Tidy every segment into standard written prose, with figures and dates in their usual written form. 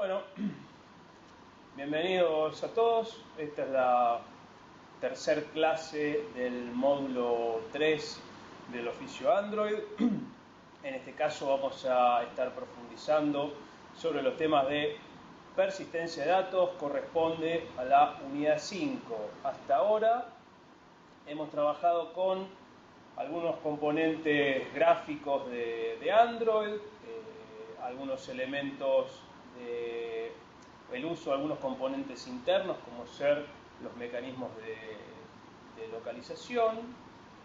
Bueno, bienvenidos a todos. Esta es la tercera clase del módulo 3 del oficio Android. En este caso vamos a estar profundizando sobre los temas de persistencia de datos, corresponde a la unidad 5. Hasta ahora hemos trabajado con algunos componentes gráficos de Android, algunos elementos el uso de algunos componentes internos, como ser los mecanismos de localización,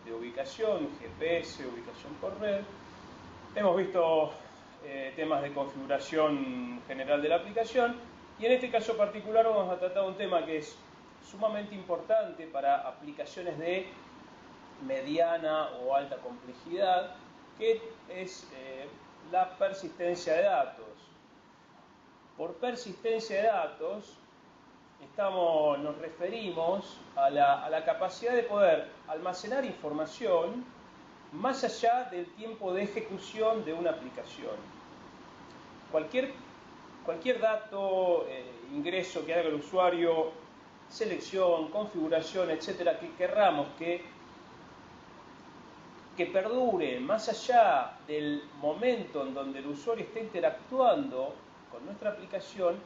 de ubicación, GPS, ubicación por red. Hemos visto temas de configuración general de la aplicación, y en este caso particular vamos a tratar un tema que es sumamente importante para aplicaciones de mediana o alta complejidad, que es la persistencia de datos. Por persistencia de datos nos referimos a la capacidad de poder almacenar información más allá del tiempo de ejecución de una aplicación. Cualquier dato, ingreso que haga el usuario, selección, configuración, etcétera, que querramos que perdure más allá del momento en donde el usuario esté interactuando con nuestra aplicación,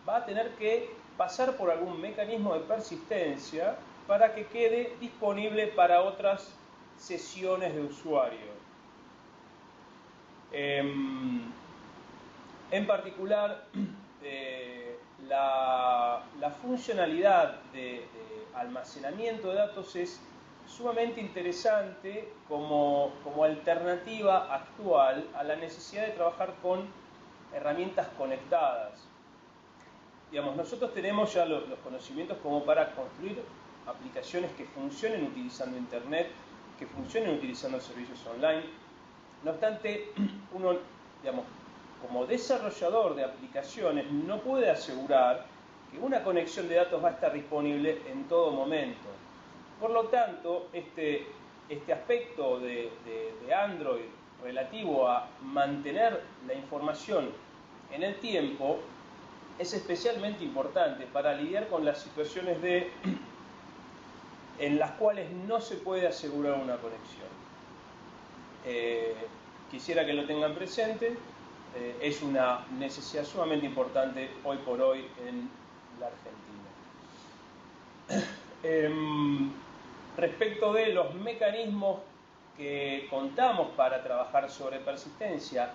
va a tener que pasar por algún mecanismo de persistencia para que quede disponible para otras sesiones de usuario. En particular, la funcionalidad de almacenamiento de datos es sumamente interesante como alternativa actual a la necesidad de trabajar con herramientas conectadas. Digamos, nosotros tenemos ya los conocimientos como para construir aplicaciones que funcionen utilizando Internet, que funcionen utilizando servicios online. No obstante, uno, digamos, como desarrollador de aplicaciones, no puede asegurar que una conexión de datos va a estar disponible en todo momento. Por lo tanto, este aspecto de Android relativo a mantener la información en el tiempo es especialmente importante para lidiar con las situaciones en las cuales no se puede asegurar una conexión. Quisiera que lo tengan presente, es una necesidad sumamente importante hoy por hoy en la Argentina. Respecto de los mecanismos que contamos para trabajar sobre persistencia,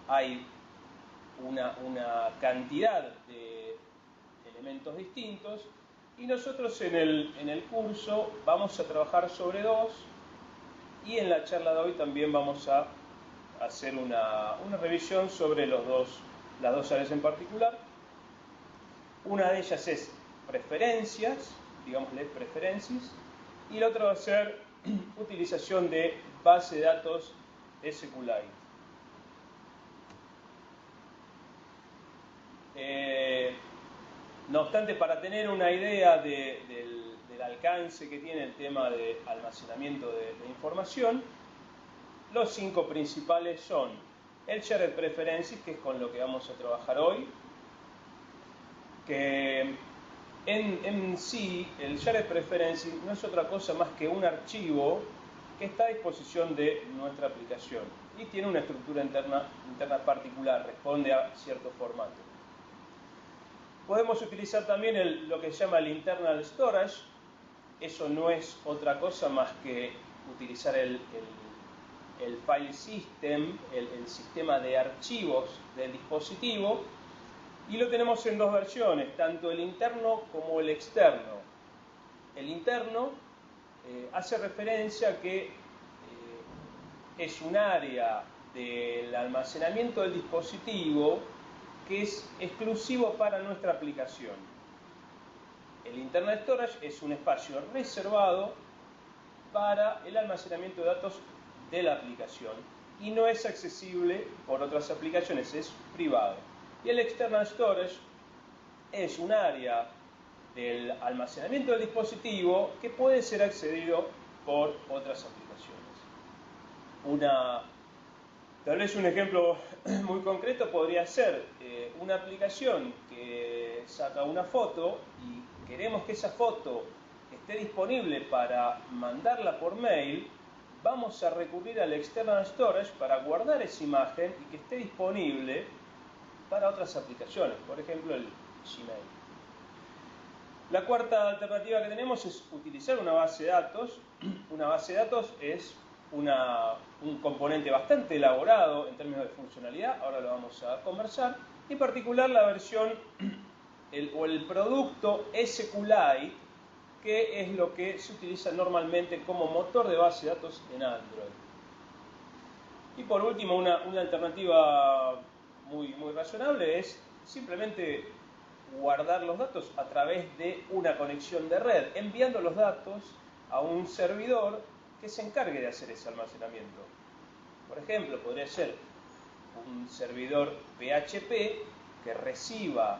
hay una cantidad de elementos distintos, y nosotros en el curso vamos a trabajar sobre dos, y en la charla de hoy también vamos a hacer una revisión sobre las dos áreas en particular. Una de ellas es preferencias, digámosle preferencias, y la otra va a ser utilización de base de datos SQLite. No obstante, para tener una idea del alcance que tiene el tema de almacenamiento de información, los 5 principales son el Shared Preferences, que es con lo que vamos a trabajar hoy, que en sí el Shared Preferences no es otra cosa más que un archivo que está a disposición de nuestra aplicación y tiene una estructura interna particular, responde a cierto formato. Podemos utilizar también lo que se llama el Internal Storage. Eso no es otra cosa más que utilizar el file system, el sistema de archivos del dispositivo, y lo tenemos en dos versiones, tanto el interno como el externo. El interno hace referencia a que es un área del almacenamiento del dispositivo que es exclusivo para nuestra aplicación. El Internal Storage es un espacio reservado para el almacenamiento de datos de la aplicación y no es accesible por otras aplicaciones, es privado. Y el External Storage es un área del almacenamiento del dispositivo que puede ser accedido por otras aplicaciones. Tal vez un ejemplo muy concreto podría ser una aplicación que saca una foto y queremos que esa foto esté disponible para mandarla por mail, vamos a recurrir al External Storage para guardar esa imagen y que esté disponible para otras aplicaciones, por ejemplo el Gmail. La cuarta alternativa que tenemos es utilizar una base de datos. Una base de datos es un componente bastante elaborado en términos de funcionalidad, ahora lo vamos a conversar. En particular la versión o el producto SQLite, que es lo que se utiliza normalmente como motor de base de datos en Android. Y por último, una alternativa muy razonable es simplemente guardar los datos a través de una conexión de red, enviando los datos a un servidor que se encargue de hacer ese almacenamiento. Por ejemplo, podría ser un servidor PHP que reciba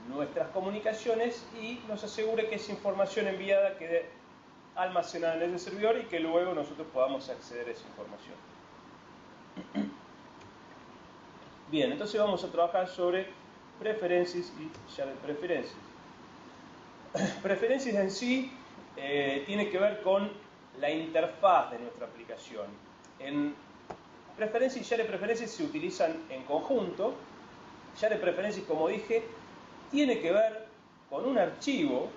nuestras comunicaciones y nos asegure que esa información enviada quede almacenada en ese servidor y que luego nosotros podamos acceder a esa información. Bien, entonces vamos a trabajar sobre preferencias y shared preferences. Preferencias en sí tiene que ver con la interfaz de nuestra aplicación. En preferencias y shared preferences se utilizan en conjunto. Shared preferences, como dije, tiene que ver con un archivo,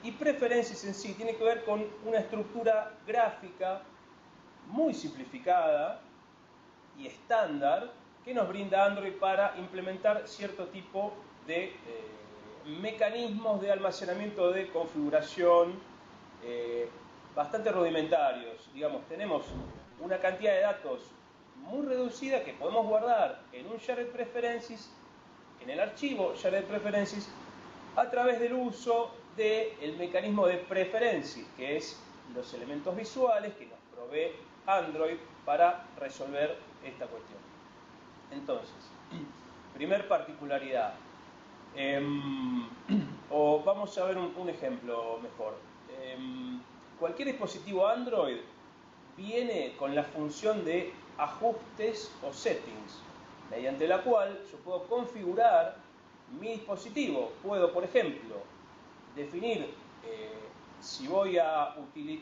y preferencias en sí tiene que ver con una estructura gráfica muy simplificada y estándar que nos brinda Android para implementar cierto tipo de mecanismos de almacenamiento de configuración bastante rudimentarios. Digamos, tenemos una cantidad de datos muy reducida que podemos guardar en un Shared Preferences, en el archivo Shared Preferences, a través del uso del mecanismo de preferencias, que es los elementos visuales que nos provee Android para resolver esta cuestión. Entonces, primer particularidad, o vamos a ver un ejemplo mejor. Cualquier dispositivo Android viene con la función de ajustes o settings, mediante la cual yo puedo configurar mi dispositivo. Puedo, por ejemplo, definir si voy a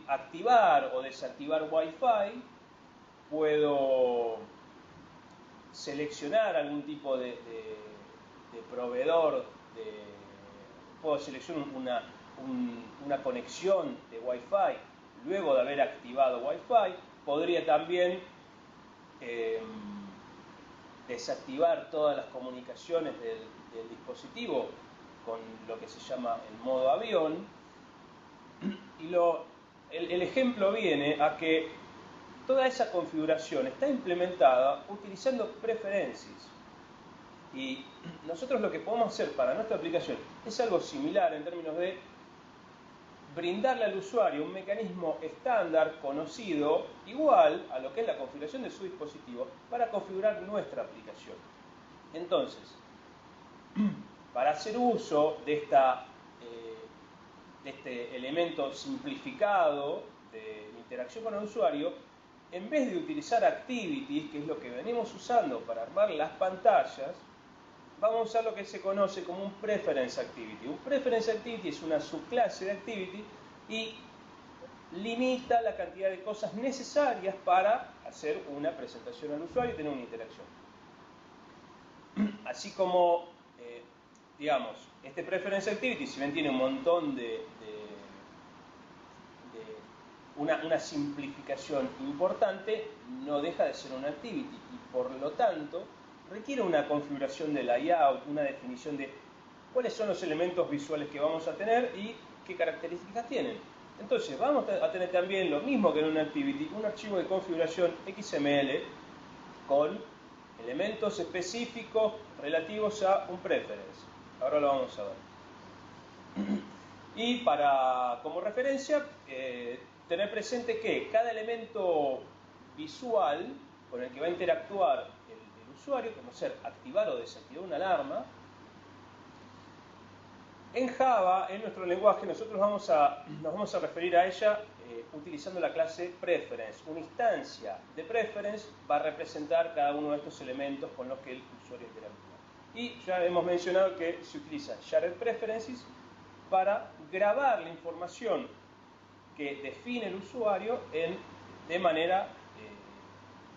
activar o desactivar Wi-Fi, puedo seleccionar algún tipo de proveedor, puedo seleccionar una conexión de Wi-Fi luego de haber activado Wi-Fi. Podría también desactivar todas las comunicaciones del dispositivo con lo que se llama el modo avión. Y el ejemplo viene a que toda esa configuración está implementada utilizando preferencias. Y nosotros lo que podemos hacer para nuestra aplicación es algo similar en términos de brindarle al usuario un mecanismo estándar, conocido, igual a lo que es la configuración de su dispositivo, para configurar nuestra aplicación. Entonces, para hacer uso de este elemento simplificado de interacción con el usuario, en vez de utilizar Activities, que es lo que venimos usando para armar las pantallas, vamos a usar lo que se conoce como un Preference Activity. Un Preference Activity es una subclase de Activity y limita la cantidad de cosas necesarias para hacer una presentación al usuario y tener una interacción. Así como, digamos, este Preference Activity, si bien tiene un montón una simplificación importante, no deja de ser una Activity y por lo tanto requiere una configuración de layout, una definición de cuáles son los elementos visuales que vamos a tener y qué características tienen. Entonces vamos a tener también lo mismo que en una Activity, un archivo de configuración XML con elementos específicos relativos a un preference. Ahora lo vamos a ver. Y como referencia, tener presente que cada elemento visual con el que va a interactuar el usuario, como ser activar o desactivar una alarma, en Java, en nuestro lenguaje, nosotros nos vamos a referir a ella utilizando la clase preference. Una instancia de preference va a representar cada uno de estos elementos con los que el usuario interactúa. Y ya hemos mencionado que se utiliza Shared Preferences para grabar la información que define el usuario de manera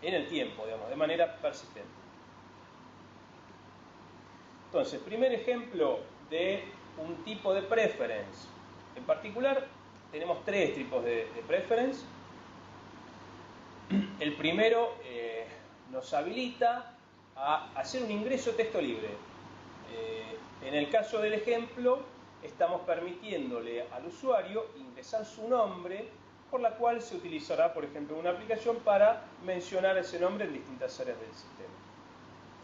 en el tiempo, digamos, de manera persistente. Entonces, primer ejemplo de un tipo de preference. En particular, tenemos tres tipos de preference. El primero nos habilita a hacer un ingreso texto libre. En el caso del ejemplo, estamos permitiéndole al usuario ingresar su nombre, por la cual se utilizará, por ejemplo, una aplicación para mencionar ese nombre en distintas áreas del sistema.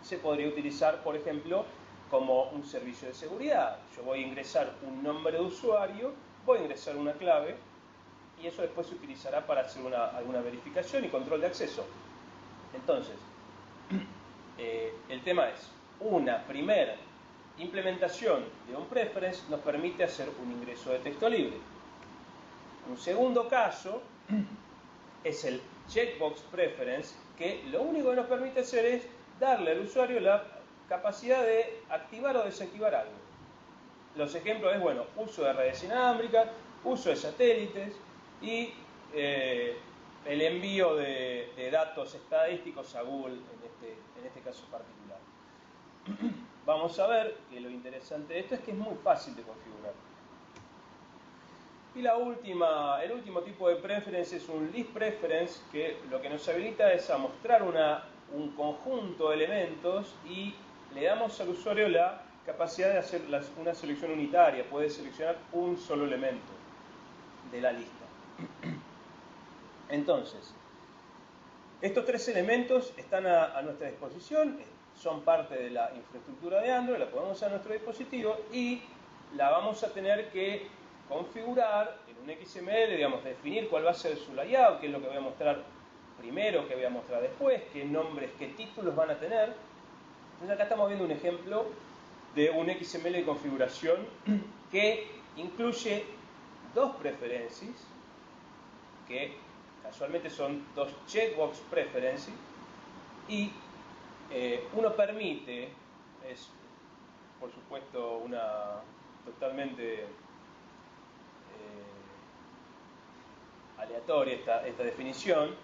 Se podría utilizar, por ejemplo, como un servicio de seguridad. Yo voy a ingresar un nombre de usuario, voy a ingresar una clave, y eso después se utilizará para hacer alguna verificación y control de acceso. Entonces, el tema es, una primera implementación de un preference nos permite hacer un ingreso de texto libre. Un segundo caso es el checkbox preference, que lo único que nos permite hacer es darle al usuario la capacidad de activar o desactivar algo. Los ejemplos es, bueno, uso de redes inalámbricas, uso de satélites y el envío de datos estadísticos a Google en este caso particular. Vamos a ver que lo interesante de esto es que es muy fácil de configurar. Y el último tipo de preference es un list preference, que lo que nos habilita es a mostrar un conjunto de elementos y le damos al usuario la capacidad de hacer una selección unitaria, puede seleccionar un solo elemento de la lista. Entonces, estos tres elementos están a nuestra disposición, son parte de la infraestructura de Android, la podemos usar en nuestro dispositivo y la vamos a tener que configurar en un XML, digamos, definir cuál va a ser su layout, qué es lo que voy a mostrar primero, qué voy a mostrar después, qué nombres, qué títulos van a tener. Entonces acá estamos viendo un ejemplo de un XML de configuración que incluye dos preferences, que casualmente son dos checkbox preferences, y uno permite, es por supuesto una totalmente aleatoria esta definición.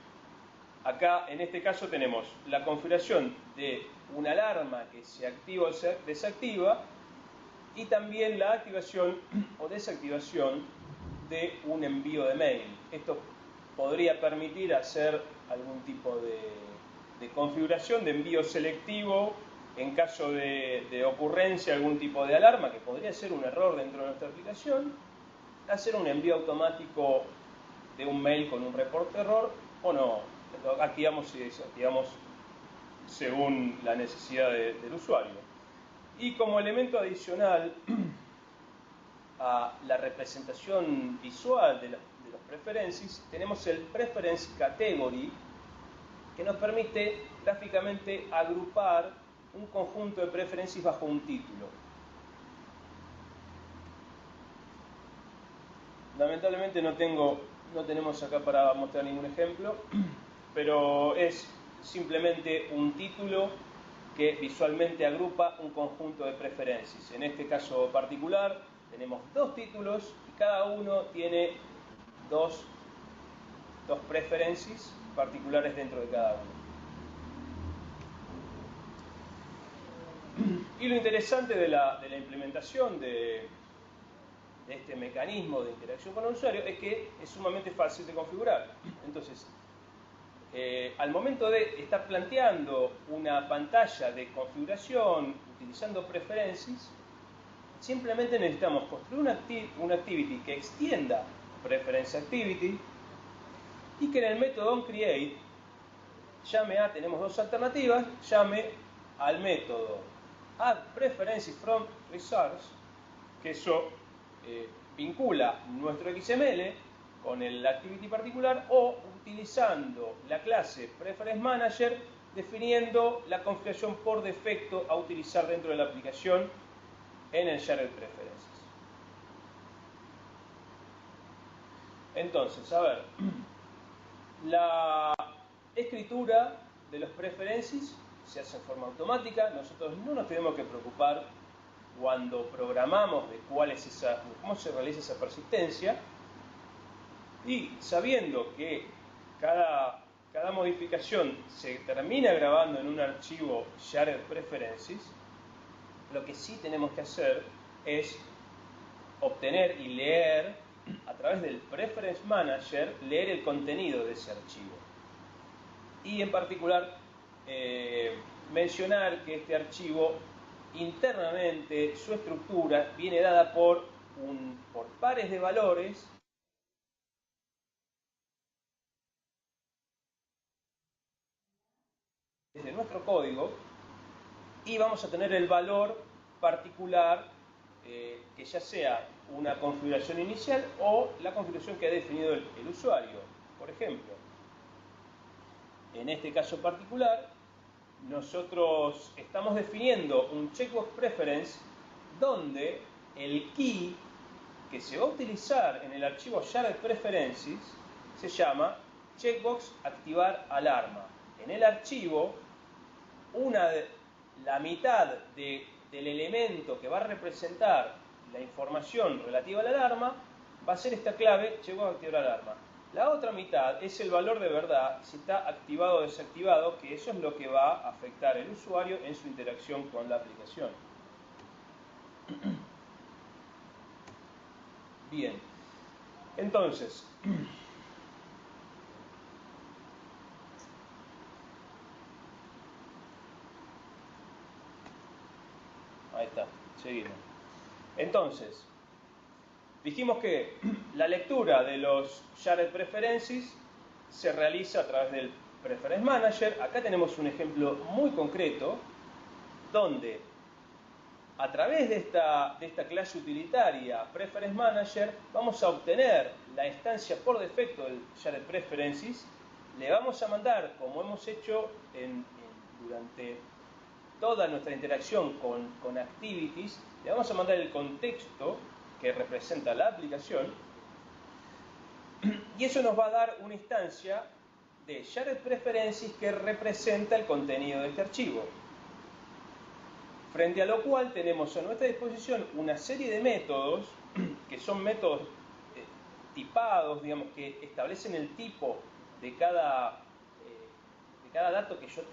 Acá en este caso tenemos la configuración de una alarma que se activa o se desactiva y también la activación o desactivación de un envío de mail. Esto podría permitir hacer algún tipo de configuración de envío selectivo en caso de ocurrencia, algún tipo de alarma que podría ser un error dentro de nuestra aplicación, hacer un envío automático de un mail con un reporte de error o no. Lo activamos y desactivamos según la necesidad del usuario. Y como elemento adicional a la representación visual de los preferences, tenemos el Preference Category, que nos permite gráficamente agrupar un conjunto de preferencias bajo un título. Lamentablemente no tenemos acá para mostrar ningún ejemplo, pero es simplemente un título que visualmente agrupa un conjunto de preferencias. En este caso particular tenemos dos títulos y cada uno tiene dos preferencias particulares dentro de cada uno. Y lo interesante de la implementación de este mecanismo de interacción con el usuario es que es sumamente fácil de configurar. Entonces, al momento de estar planteando una pantalla de configuración utilizando preferencias, simplemente necesitamos construir una activity que extienda preference activity y que en el método onCreate tenemos dos alternativas, llame al método add preferences from resource, que eso vincula nuestro XML con el activity particular, o utilizando la clase Preference Manager, definiendo la configuración por defecto a utilizar dentro de la aplicación en el Shared Preferences. Entonces, a ver, la escritura de los preferences se hace en forma automática. Nosotros no nos tenemos que preocupar cuando programamos de cómo se realiza esa persistencia, y sabiendo que cada modificación se termina grabando en un archivo Shared Preferences, lo que sí tenemos que hacer es obtener y leer a través del Preference Manager, leer el contenido de ese archivo. Y en particular mencionar que este archivo internamente, su estructura viene dada por pares de valores desde nuestro código, y vamos a tener el valor particular que ya sea una configuración inicial o la configuración que ha definido el usuario. Por ejemplo, en este caso particular, nosotros estamos definiendo un checkbox preference donde el key que se va a utilizar en el archivo Shared Preferences se llama checkbox activar alarma. En el archivo, la mitad del elemento que va a representar la información relativa a la alarma va a ser esta clave checkbox activar alarma. La otra mitad es el valor de verdad, si está activado o desactivado, que eso es lo que va a afectar al usuario en su interacción con la aplicación. Bien, entonces, ahí está, seguimos. Entonces, dijimos que la lectura de los Shared Preferences se realiza a través del Preference Manager. Acá tenemos un ejemplo muy concreto donde a través de esta clase utilitaria Preference Manager vamos a obtener la instancia por defecto del Shared Preferences. Le vamos a mandar, como hemos hecho durante toda nuestra interacción con Activities, le vamos a mandar el contexto que representa la aplicación, y eso nos va a dar una instancia de Shared Preferences que representa el contenido de este archivo. Frente a lo cual tenemos a nuestra disposición una serie de métodos que son métodos tipados, digamos, que establecen el tipo de cada dato que yo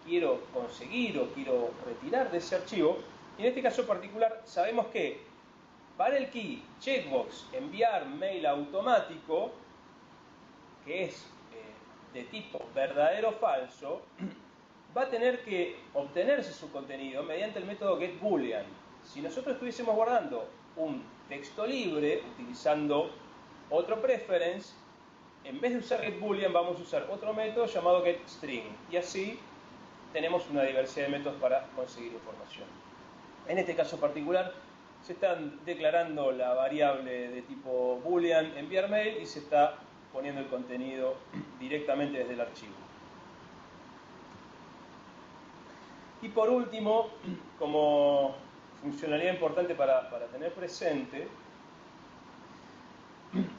quiero conseguir o quiero retirar de ese archivo. Y en este caso particular sabemos que para el key checkbox enviar mail automático, que es de tipo verdadero o falso, va a tener que obtenerse su contenido mediante el método getBoolean. Si nosotros estuviésemos guardando un texto libre utilizando otro preference, en vez de usar getBoolean vamos a usar otro método llamado getString, y así tenemos una diversidad de métodos para conseguir información. En este caso particular se está declarando la variable de tipo boolean enviar mail y se está poniendo el contenido directamente desde el archivo. Y por último, como funcionalidad importante para tener presente,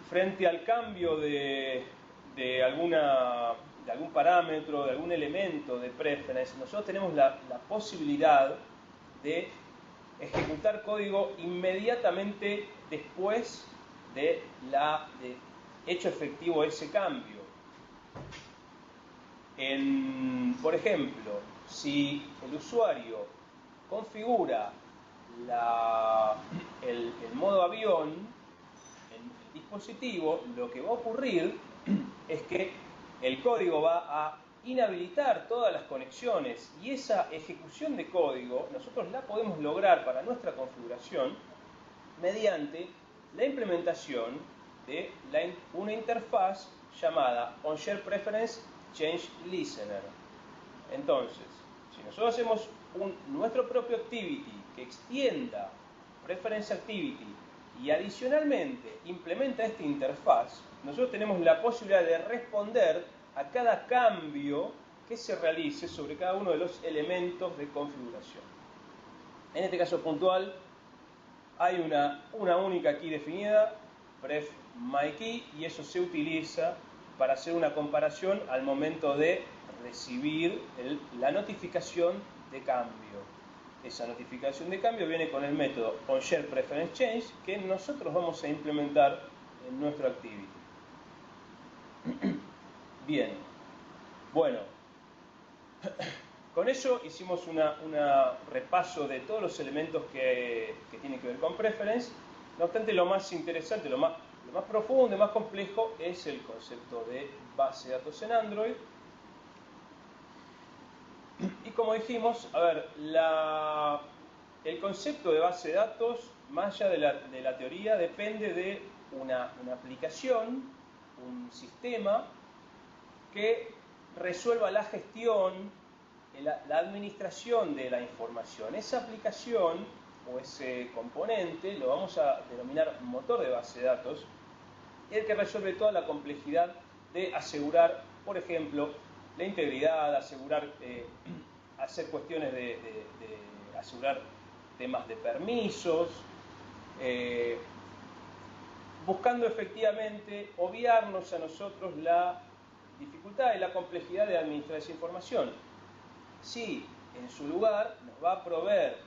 frente al cambio de algún parámetro, de algún elemento de preference, nosotros tenemos la posibilidad de ejecutar código inmediatamente después de hecho efectivo ese cambio. Por ejemplo, si el usuario configura el modo avión en el dispositivo, lo que va a ocurrir es que el código va a inhabilitar todas las conexiones, y esa ejecución de código nosotros la podemos lograr para nuestra configuración mediante la implementación de una interfaz llamada onSharePreferenceChangeListener. Entonces, si nosotros hacemos nuestro propio activity que extienda Preference Activity y adicionalmente implementa esta interfaz, nosotros tenemos la posibilidad de responder a cada cambio que se realice sobre cada uno de los elementos de configuración. En este caso puntual hay una única key definida, pref_myKey, y eso se utiliza para hacer una comparación al momento de recibir la notificación de cambio. Esa notificación de cambio viene con el método onSharePreferenceChange que nosotros vamos a implementar en nuestro Activity. Bien, bueno, con eso hicimos un repaso de todos los elementos que tienen que ver con Preference. No obstante, lo más interesante, lo más profundo y más complejo es el concepto de base de datos en Android. Y como dijimos, a ver, el concepto de base de datos, más allá de la teoría, depende de una aplicación, un sistema que resuelva la gestión, la administración de la información. Esa aplicación o ese componente lo vamos a denominar motor de base de datos, el que resuelve toda la complejidad de asegurar, por ejemplo, la integridad, hacer cuestiones de asegurar temas de permisos, buscando efectivamente obviarnos a nosotros la dificultad y la complejidad de administrar esa información. Si en su lugar nos va a proveer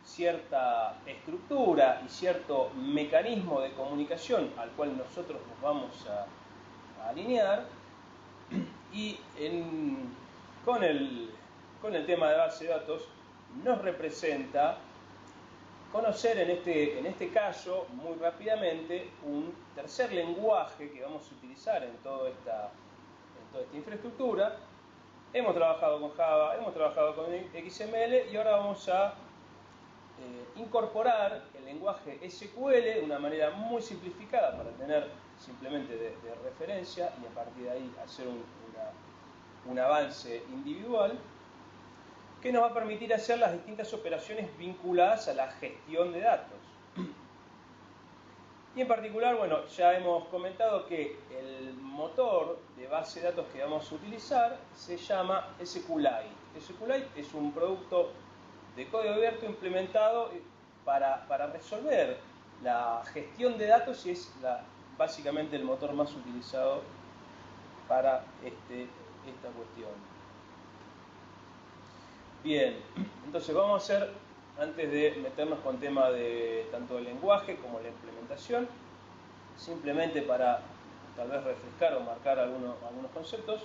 cierta estructura y cierto mecanismo de comunicación al cual nosotros nos vamos a alinear, y con el tema de base de datos nos representa conocer en este caso muy rápidamente un tercer lenguaje que vamos a utilizar en toda esta infraestructura. Hemos trabajado con Java, hemos trabajado con XML y ahora vamos a incorporar el lenguaje SQL de una manera muy simplificada para tener simplemente de referencia y a partir de ahí hacer un avance individual que nos va a permitir hacer las distintas operaciones vinculadas a la gestión de datos. Y en particular, bueno, ya hemos comentado que el motor de base de datos que vamos a utilizar se llama SQLite. SQLite es un producto de código abierto implementado para resolver la gestión de datos y es básicamente el motor más utilizado para esta cuestión. Bien, entonces vamos a hacer, antes de meternos con tema de tanto el lenguaje como la implementación, simplemente para tal vez refrescar o marcar algunos conceptos,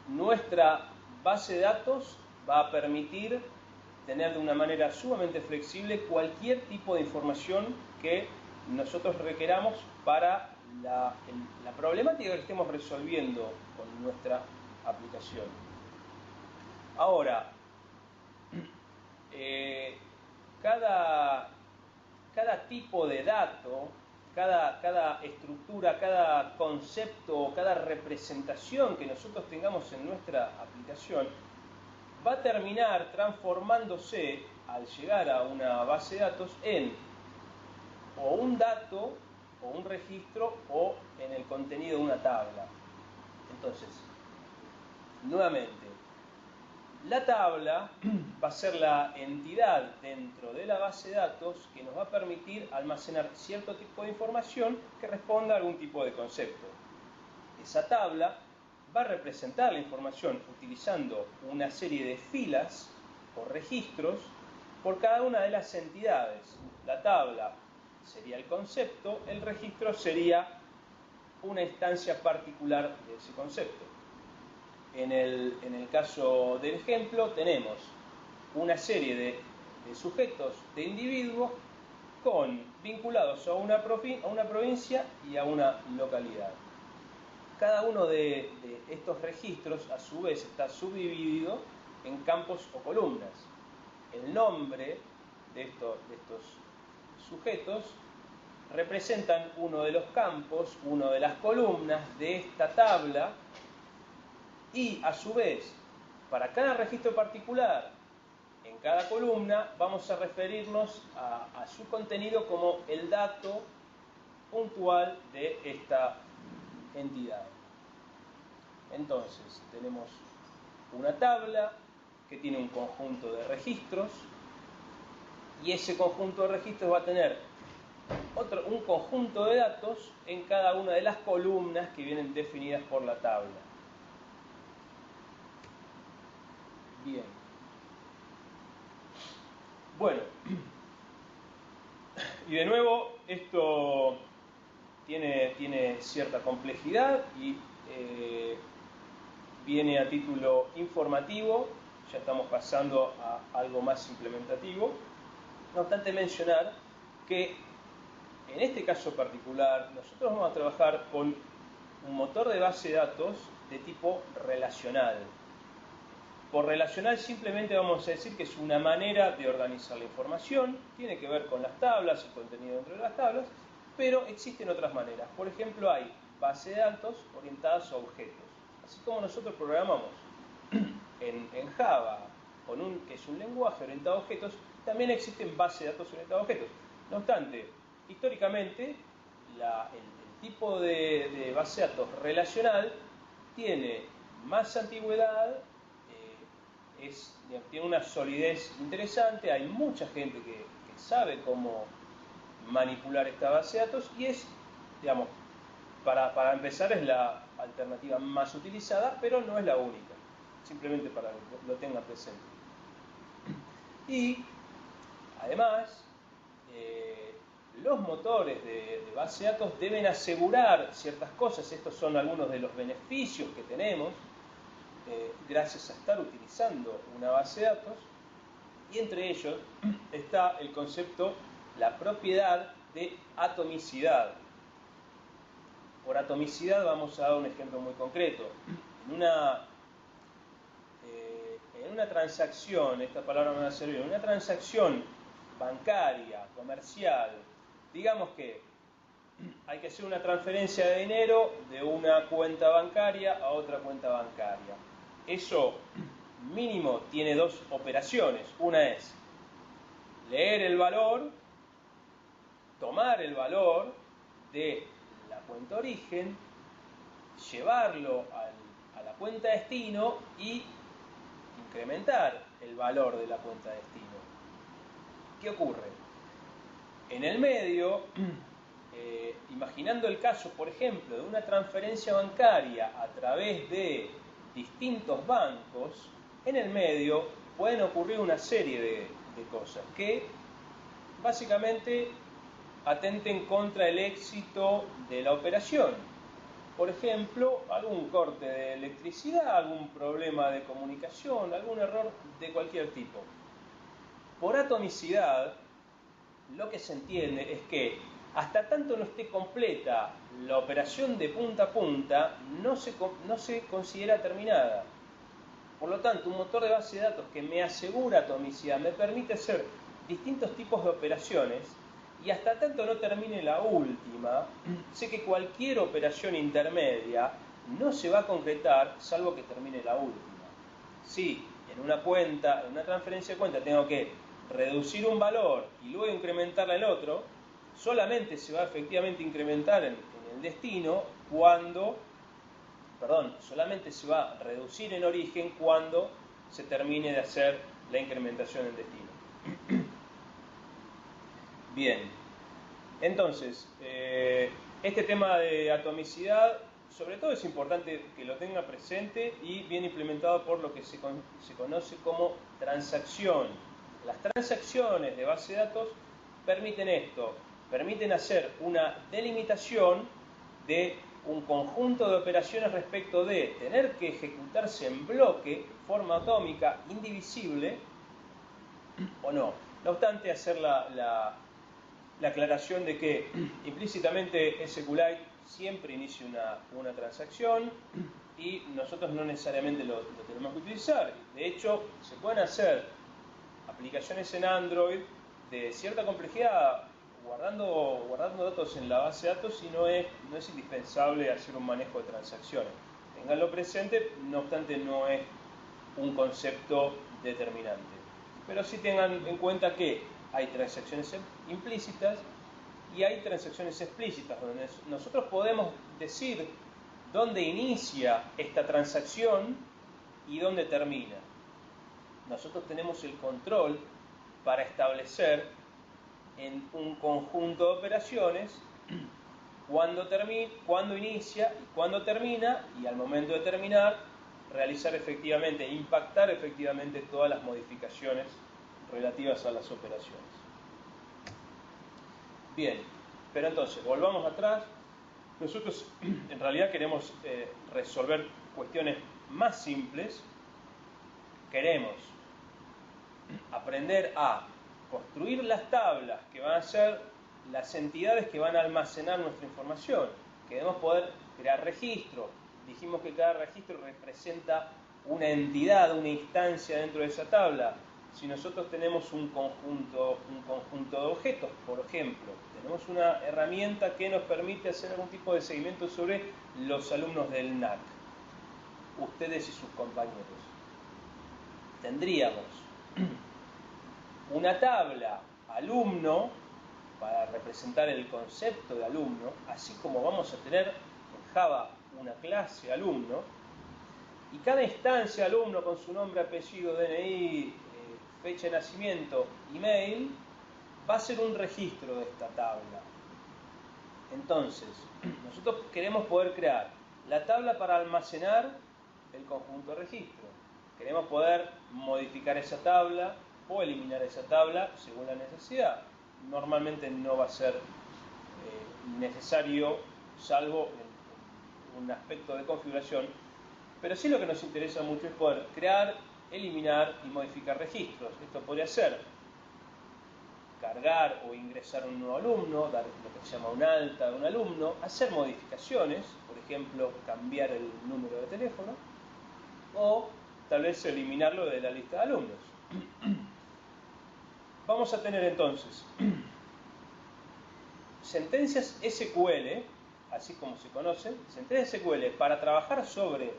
nuestra base de datos va a permitir tener de una manera sumamente flexible cualquier tipo de información que nosotros requeramos para la problemática que estemos resolviendo con nuestra aplicación. Ahora, cada tipo de dato, cada estructura, cada concepto, cada representación que nosotros tengamos en nuestra aplicación va a terminar transformándose al llegar a una base de datos en o un dato o un registro o en el contenido de una tabla. Entonces, nuevamente, la tabla va a ser la entidad dentro de la base de datos que nos va a permitir almacenar cierto tipo de información que responda a algún tipo de concepto. Esa tabla va a representar la información utilizando una serie de filas o registros por cada una de las entidades. La tabla sería el concepto, el registro sería una instancia particular de ese concepto. En el caso del ejemplo tenemos una serie de sujetos, de individuos vinculados a una provincia y a una localidad. Cada uno de estos registros a su vez está subdividido en campos o columnas. El nombre de estos sujetos representan uno de los campos, una de las columnas de esta tabla y a su vez para cada registro particular en cada columna vamos a referirnos a su contenido como el dato puntual de esta entidad. Entonces tenemos una tabla que tiene un conjunto de registros y ese conjunto de registros va a tener un conjunto de datos en cada una de las columnas que vienen definidas por la tabla. Bien. Bueno, y de nuevo esto tiene cierta complejidad y viene a título informativo, ya estamos pasando a algo más implementativo. No obstante mencionar que en este caso particular nosotros vamos a trabajar con un motor de base de datos de tipo relacional. Por relacional simplemente vamos a decir que es una manera de organizar la información, tiene que ver con las tablas, el contenido dentro de las tablas, pero existen otras maneras. Por ejemplo, hay bases de datos orientadas a objetos. Así como nosotros programamos en Java, que es un lenguaje orientado a objetos, también existen bases de datos orientadas a objetos. No obstante, históricamente, el tipo de base de datos relacional tiene más antigüedad, tiene una solidez interesante, hay mucha gente que sabe cómo manipular esta base de datos y es, digamos, para empezar es la alternativa más utilizada, pero no es la única, simplemente para que lo tengan presente. Y además, los motores de base de datos deben asegurar ciertas cosas. Estos son algunos de los beneficios que tenemos gracias a estar utilizando una base de datos, y entre ellos está el concepto, la propiedad de atomicidad. Por atomicidad vamos a dar un ejemplo muy concreto. En una transacción, esta palabra me va a servir, en una transacción bancaria, comercial, digamos que hay que hacer una transferencia de dinero de una cuenta bancaria a otra cuenta bancaria. Eso mínimo tiene dos operaciones. Una es leer el valor, tomar el valor de la cuenta origen, llevarlo a la cuenta destino y incrementar el valor de la cuenta destino. ¿Qué ocurre? En el medio, imaginando el caso, por ejemplo, de una transferencia bancaria a través de distintos bancos, en el medio pueden ocurrir una serie de cosas que básicamente atenten contra el éxito de la operación. Por ejemplo, algún corte de electricidad, algún problema de comunicación, algún error de cualquier tipo. Por atomicidad, lo que se entiende es que hasta tanto no esté completa la operación de punta a punta, no se considera terminada. Por lo tanto, un motor de base de datos que me asegura atomicidad me permite hacer distintos tipos de operaciones, y hasta tanto no termine la última, sé que cualquier operación intermedia no se va a concretar salvo que termine la última. Si en una cuenta, en una transferencia de cuenta, tengo que reducir un valor y luego incrementarla en otro, solamente se va a efectivamente incrementar en el destino solamente se va a reducir en origen cuando se termine de hacer la incrementación en destino. Bien, entonces, este tema de atomicidad, sobre todo es importante que lo tenga presente y bien implementado por lo que se conoce como transacción. Las transacciones de base de datos permiten esto, permiten hacer una delimitación de un conjunto de operaciones respecto de tener que ejecutarse en bloque, de forma atómica, indivisible, o no. No obstante, hacer la aclaración de que implícitamente SQLite siempre inicia una transacción y nosotros no necesariamente lo tenemos que utilizar. De hecho, se pueden hacer aplicaciones en Android de cierta complejidad guardando datos en la base de datos y no es indispensable hacer un manejo de transacciones. Ténganlo presente, no obstante no es un concepto determinante. Pero sí tengan en cuenta que hay transacciones implícitas y hay transacciones explícitas, donde nosotros podemos decir dónde inicia esta transacción y dónde termina. Nosotros tenemos el control para establecer en un conjunto de operaciones cuando inicia y cuando termina, y al momento de terminar realizar efectivamente, impactar efectivamente todas las modificaciones relativas a las operaciones. Bien, pero entonces, volvamos atrás. Nosotros en realidad queremos resolver cuestiones más simples. Queremos aprender a construir las tablas que van a ser las entidades que van a almacenar nuestra información. Queremos poder crear registros. Dijimos que cada registro representa una entidad, una instancia dentro de esa tabla. Si nosotros tenemos un conjunto de objetos, por ejemplo, tenemos una herramienta que nos permite hacer algún tipo de seguimiento sobre los alumnos del NAC, ustedes y sus compañeros. Tendríamos una tabla alumno para representar el concepto de alumno, así como vamos a tener en Java una clase alumno, y cada instancia alumno con su nombre, apellido, DNI, fecha de nacimiento, email, va a ser un registro de esta tabla. Entonces, nosotros queremos poder crear la tabla para almacenar el conjunto de registros. Queremos poder modificar esa tabla o eliminar esa tabla según la necesidad. Normalmente no va a ser necesario, salvo en un aspecto de configuración, pero sí lo que nos interesa mucho es poder crear, eliminar y modificar registros. Esto podría ser cargar o ingresar un nuevo alumno, dar lo que se llama un alta de un alumno, hacer modificaciones, por ejemplo, cambiar el número de teléfono, o tal vez eliminarlo de la lista de alumnos. Vamos a tener entonces sentencias SQL, así como se conocen, sentencias SQL para trabajar sobre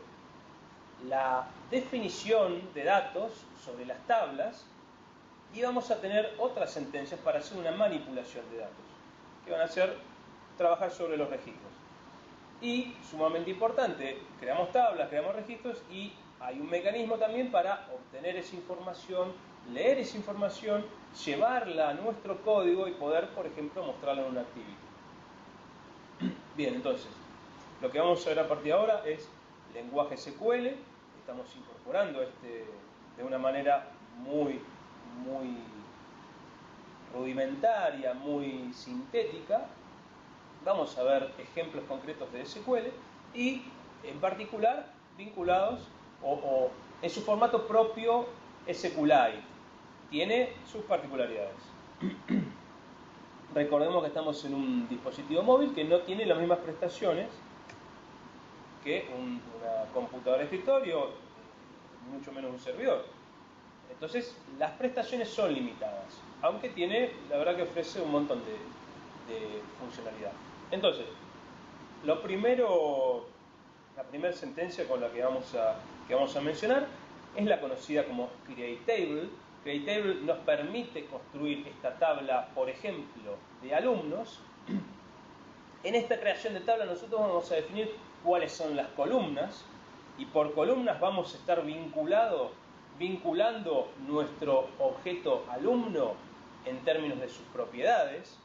la definición de datos, sobre las tablas, y vamos a tener otras sentencias para hacer una manipulación de datos, que van a ser trabajar sobre los registros. Y, sumamente importante, creamos tablas, creamos registros, y hay un mecanismo también para obtener esa información, leer esa información, llevarla a nuestro código y poder, por ejemplo, mostrarla en una activity. Bien, entonces, lo que vamos a ver a partir de ahora es lenguaje SQL. Estamos incorporando de una manera muy rudimentaria, muy sintética. Vamos a ver ejemplos concretos de SQL y, en particular, vinculados o en su formato propio SQLite. Tiene sus particularidades. Recordemos que estamos en un dispositivo móvil que no tiene las mismas prestaciones que una computadora de escritorio, mucho menos un servidor. Entonces, las prestaciones son limitadas, aunque tiene, la verdad que ofrece un montón de funcionalidad. Entonces, la primera sentencia con la que vamos a mencionar es la conocida como createTable. createTable nos permite construir esta tabla, por ejemplo, de alumnos. En esta creación de tabla nosotros vamos a definir cuáles son las columnas, y por columnas vamos a estar vinculando nuestro objeto alumno en términos de sus propiedades.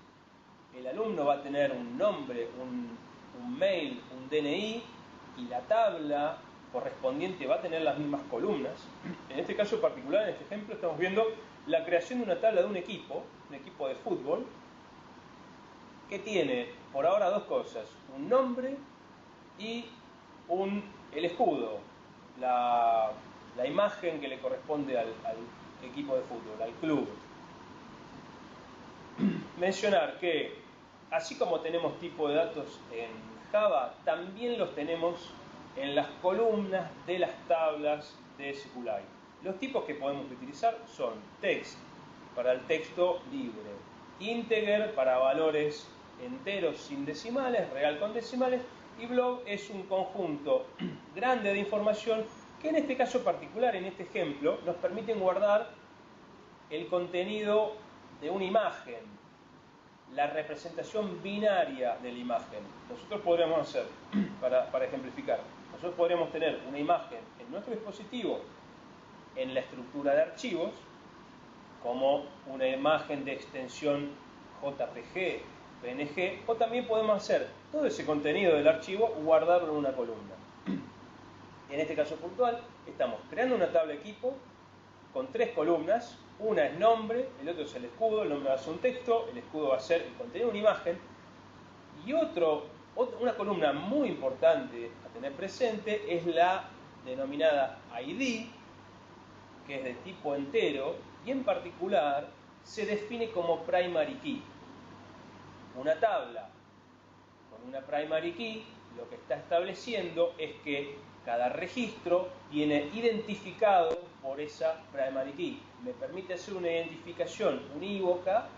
El alumno va a tener un nombre, un mail, un DNI, y la tabla correspondiente va a tener las mismas columnas. En este caso particular, en este ejemplo, estamos viendo la creación de una tabla de un equipo de fútbol, que tiene por ahora dos cosas: un nombre y el escudo, la imagen que le corresponde al equipo de fútbol, al club. Mencionar que, así como tenemos tipo de datos en Java, también los tenemos en las columnas de las tablas de SQLite. Los tipos que podemos utilizar son text para el texto libre, integer para valores enteros sin decimales, real con decimales, y blob es un conjunto grande de información que en este caso particular, en este ejemplo, nos permiten guardar el contenido de una imagen, la representación binaria de la imagen. Nosotros podríamos hacer, para ejemplificar, nosotros podríamos tener una imagen en nuestro dispositivo en la estructura de archivos, como una imagen de extensión JPG, PNG, o también podemos hacer todo ese contenido del archivo, guardarlo en una columna. En este caso puntual, estamos creando una tabla equipo con 3 columnas. Una es nombre, el otro es el escudo, el nombre va a ser un texto, el escudo va a ser el contenido de una imagen. Y una columna muy importante a tener presente es la denominada ID, que es de tipo entero, y en particular se define como primary key. Una tabla con una primary key lo que está estableciendo es que cada registro viene identificado por esa primary key. Me permite hacer una identificación unívoca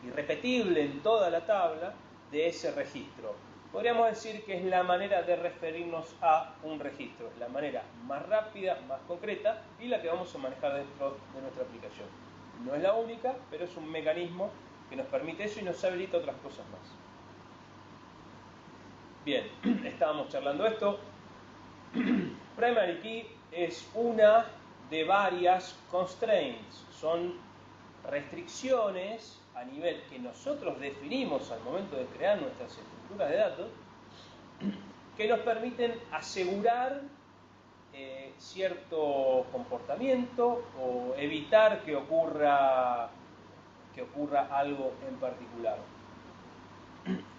y repetible en toda la tabla de ese registro. Podríamos decir que es la manera de referirnos a un registro, es la manera más rápida, más concreta y la que vamos a manejar dentro de nuestra aplicación. No es la única, pero es un mecanismo que nos permite eso y nos habilita otras cosas más. Bien, estábamos charlando esto. Primary key es una de varias constraints, son restricciones a nivel que nosotros definimos al momento de crear nuestras estructuras de datos que nos permiten asegurar cierto comportamiento o evitar que ocurra algo en particular.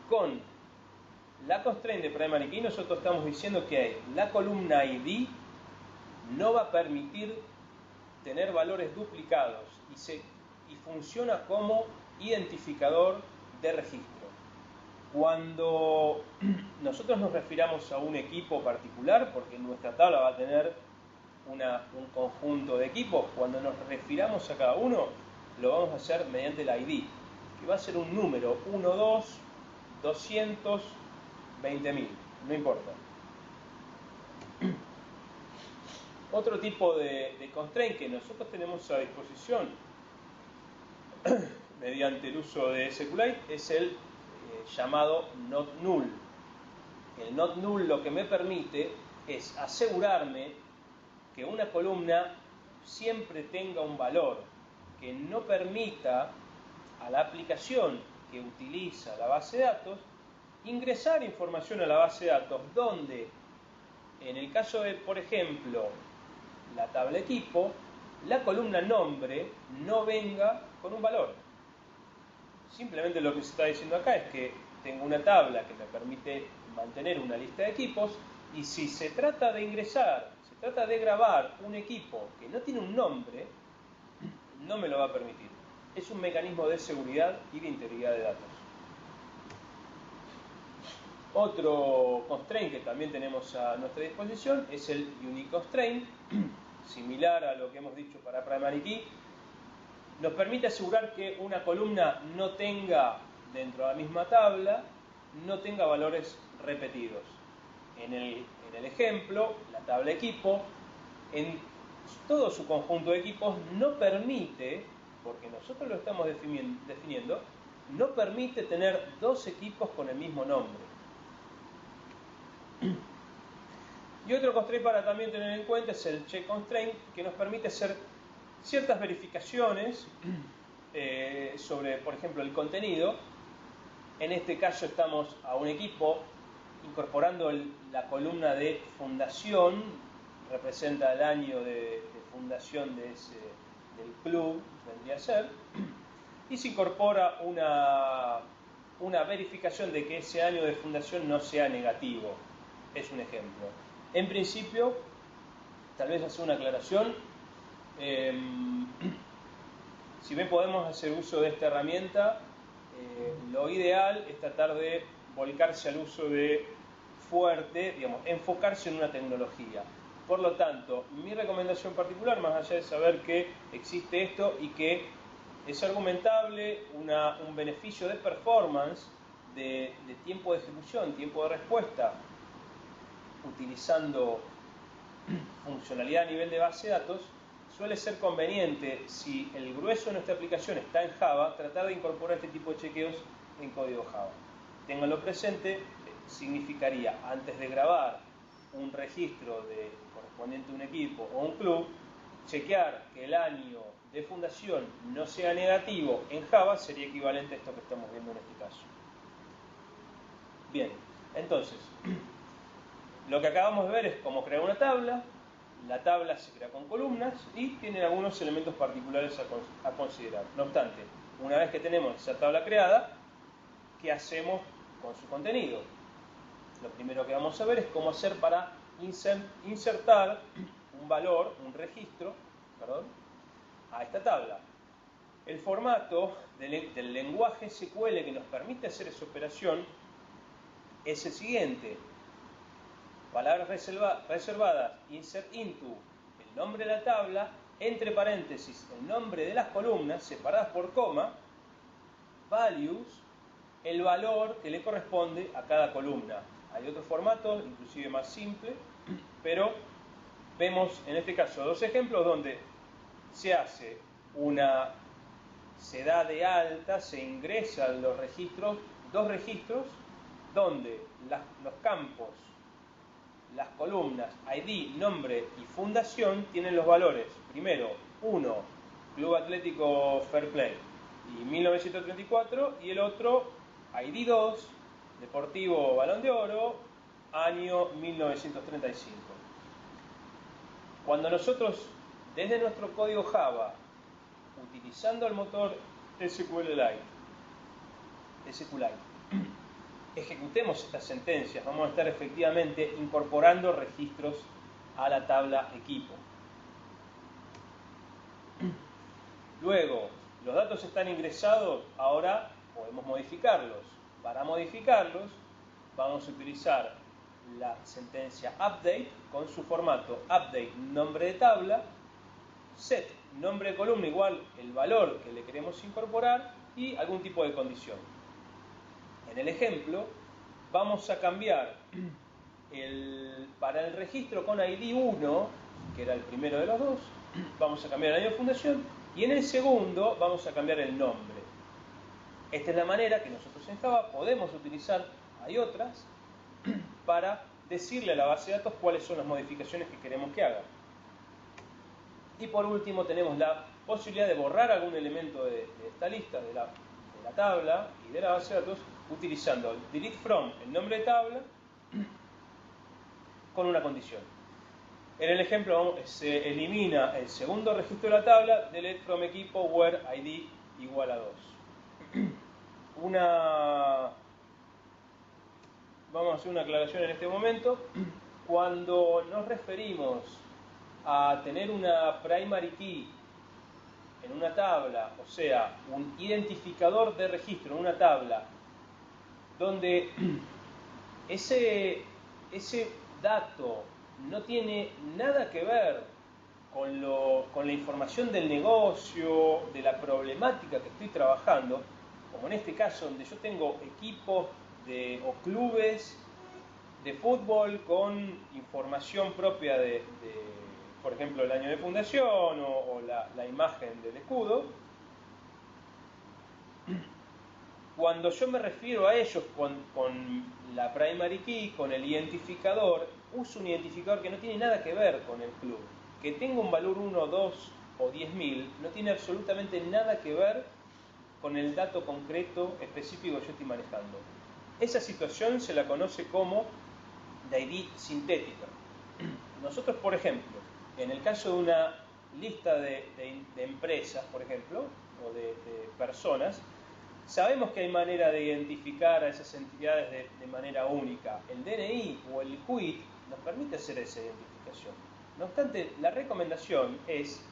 Con la constraint de primary key nosotros estamos diciendo que la columna ID no va a permitir tener valores duplicados y funciona como identificador de registro. Cuando nosotros nos refiramos a un equipo particular, porque nuestra tabla va a tener un conjunto de equipos, cuando nos refiramos a cada uno, lo vamos a hacer mediante el ID, que va a ser un número 1, 2, 200, 20.000, no importa. Otro tipo de constraint que nosotros tenemos a disposición mediante el uso de SQLite es el llamado not null. El not null lo que me permite es asegurarme que una columna siempre tenga un valor que no permita a la aplicación que utiliza la base de datos ingresar información a la base de datos donde, en el caso de, por ejemplo, la tabla equipo, la columna nombre no venga con un valor. Simplemente lo que se está diciendo acá es que tengo una tabla que me permite mantener una lista de equipos y si se trata de ingresar, se trata de grabar un equipo que no tiene un nombre, no me lo va a permitir. Es un mecanismo de seguridad y de integridad de datos. Otro constraint que también tenemos a nuestra disposición es el unique constraint, similar a lo que hemos dicho para primary key. Nos permite asegurar que una columna no tenga, dentro de la misma tabla, no tenga valores repetidos. En el ejemplo, la tabla equipo, en todo su conjunto de equipos, no permite, porque nosotros lo estamos definiendo, no permite tener 2 equipos con el mismo nombre. Y otro constraint para también tener en cuenta es el check constraint, que nos permite hacer ciertas verificaciones sobre, por ejemplo, el contenido. En este caso estamos a un equipo incorporando la columna de fundación, representa el año de fundación del club, vendría a ser, y se incorpora una verificación de que ese año de fundación no sea negativo. Es un ejemplo. En principio, tal vez hacer una aclaración. Si bien podemos hacer uso de esta herramienta, lo ideal es tratar de volcarse al uso de fuerte, digamos, enfocarse en una tecnología. Por lo tanto, mi recomendación particular, más allá de saber que existe esto y que es argumentable un beneficio de performance, de tiempo de ejecución, tiempo de respuesta, utilizando funcionalidad a nivel de base de datos, suele ser conveniente, si el grueso de nuestra aplicación está en Java, tratar de incorporar este tipo de chequeos en código Java. Ténganlo presente, significaría, antes de grabar un registro correspondiente a un equipo o un club, chequear que el año de fundación no sea negativo en Java sería equivalente a esto que estamos viendo en este caso. Bien, entonces, lo que acabamos de ver es cómo crear una tabla. La tabla se crea con columnas y tiene algunos elementos particulares a considerar. No obstante, una vez que tenemos esa tabla creada, ¿qué hacemos con su contenido? Lo primero que vamos a ver es cómo hacer para insertar un valor, un registro, a esta tabla. El formato del lenguaje SQL que nos permite hacer esa operación es el siguiente. Palabras reservadas, insert into, el nombre de la tabla, entre paréntesis, el nombre de las columnas, separadas por coma, values, el valor que le corresponde a cada columna. Hay otro formato, inclusive más simple, pero vemos en este caso dos ejemplos donde se da de alta, se ingresan los registros, dos registros, donde los campos, las columnas ID, nombre y fundación tienen los valores. Primero, 1, Club Atlético Fair Play, y 1934, y el otro, ID 2, Deportivo Balón de Oro, año 1935. Cuando nosotros, desde nuestro código Java, utilizando el motor SQLite, ejecutemos estas sentencias, vamos a estar efectivamente incorporando registros a la tabla equipo. Luego, los datos están ingresados, ahora podemos modificarlos. Para modificarlos, vamos a utilizar la sentencia update con su formato update nombre de tabla, set nombre de columna igual el valor que le queremos incorporar y algún tipo de condición. En el ejemplo, vamos a cambiar para el registro con ID 1, que era el primero de los dos, vamos a cambiar el año de fundación, y en el segundo vamos a cambiar el nombre. Esta es la manera que nosotros en Java podemos utilizar, hay otras, para decirle a la base de datos cuáles son las modificaciones que queremos que haga. Y por último tenemos la posibilidad de borrar algún elemento de esta lista, de la tabla y de la base de datos, utilizando el delete from, el nombre de tabla, con una condición. En el ejemplo se elimina el segundo registro de la tabla, delete from equipo where ID igual a 2. Vamos a hacer una aclaración en este momento. Cuando nos referimos a tener una primary key en una tabla, o sea, un identificador de registro en una tabla, donde ese dato no tiene nada que ver con la información del negocio, de la problemática que estoy trabajando, como en este caso donde yo tengo equipos o clubes de fútbol con información propia de por ejemplo, el año de fundación o la imagen del escudo. Cuando yo me refiero a ellos con la primary key, con el identificador, uso un identificador que no tiene nada que ver con el club. Que tenga un valor 1, 2 o 10.000 no tiene absolutamente nada que ver con el dato concreto específico que yo estoy manejando. Esa situación se la conoce como de ID sintética. Nosotros, por ejemplo, en el caso de una lista de empresas, por ejemplo, o de personas, sabemos que hay manera de identificar a esas entidades de manera única. El DNI o el quit nos permite hacer esa identificación. No obstante, la recomendación es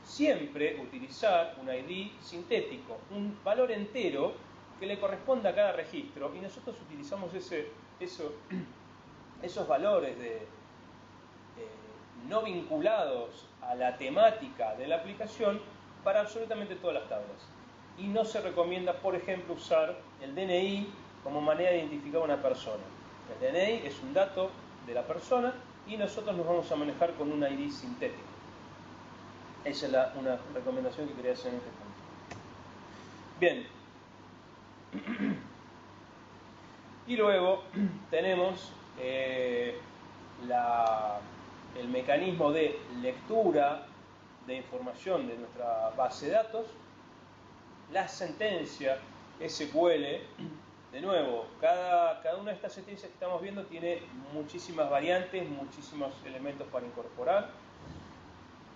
siempre utilizar un ID sintético, un valor entero que le corresponda a cada registro, y nosotros utilizamos esos valores no vinculados a la temática de la aplicación para absolutamente todas las tablas. Y no se recomienda, por ejemplo, usar el DNI como manera de identificar a una persona. El DNI es un dato de la persona y nosotros nos vamos a manejar con un ID sintético. Esa es una recomendación que quería hacer en este punto. Bien. Y luego tenemos el mecanismo de lectura de información de nuestra base de datos. La sentencia SQL, de nuevo, cada una de estas sentencias que estamos viendo tiene muchísimas variantes, muchísimos elementos para incorporar.